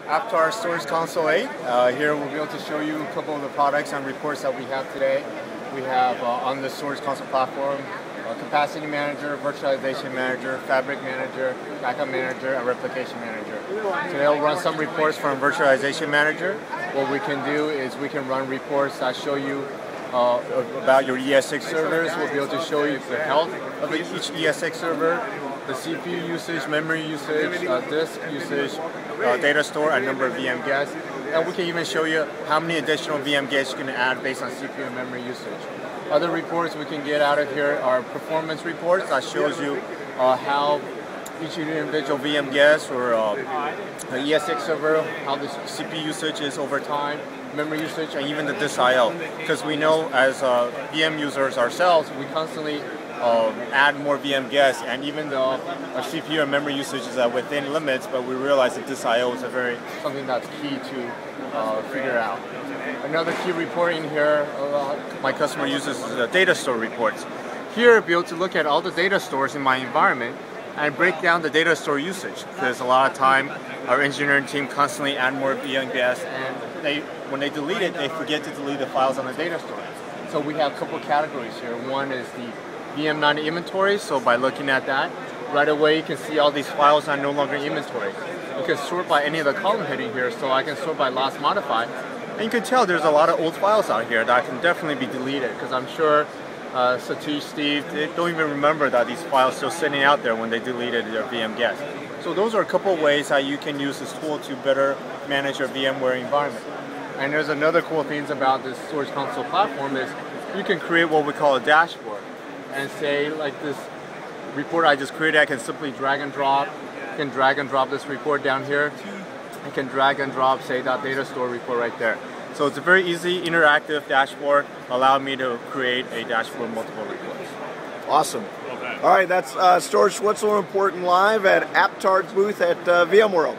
APTARE Storage Console 8. Here we'll be able to show you a couple of the products and reports that we have today. We have on the Storage Console platform, Capacity Manager, Virtualization Manager, Fabric Manager, Backup Manager, and Replication Manager. Today we'll run some reports from Virtualization Manager. What we can do is we can run reports that show you about your ES6 servers. We'll be able to show you the health of each ES6 server, the CPU usage, memory usage, disk usage, data store, and number of VM guests. And we can even show you how many additional VM guests you can add based on CPU and memory usage. Other reports we can get out of here are performance reports that shows you how each individual VM guest or ES6 server, how the CPU usage is over time, memory usage, and even the disk I/O. Because we know as VM users ourselves, we constantly add more VM guests, and even though our CPU and memory usage is within limits, but we realize that disk I/O is something that's key to figure out. Another key report in here my customer uses is the Datastore reports. Here, be able to look at all the data stores in my environment and break down the data store usage, because a lot of time our engineering team constantly add more VM guests, and when they delete it, they forget to delete the files on the data store. So we have a couple categories here. One is the VM non-inventory, so by looking at that, right away you can see all these files are no longer inventory. You can sort by any of the column heading here, so I can sort by last modified. And you can tell there's a lot of old files out here that can definitely be deleted, because I'm sure Satish, Steve, they don't even remember that these files are still sitting out there when they deleted their VM guests. So those are a couple of ways how you can use this tool to better manage your VMware environment. And there's another cool things about this Storage Console platform is you can create what we call a dashboard. And say, like this report I just created, I can simply drag and drop. I can drag and drop this report down here. I can drag and drop, say, that data store report right there. So it's a very easy, interactive dashboard, allowing me to create a dashboard with multiple reports. Awesome. Okay. All right, that's Storage What's So Important live at APTARE's booth at VMworld.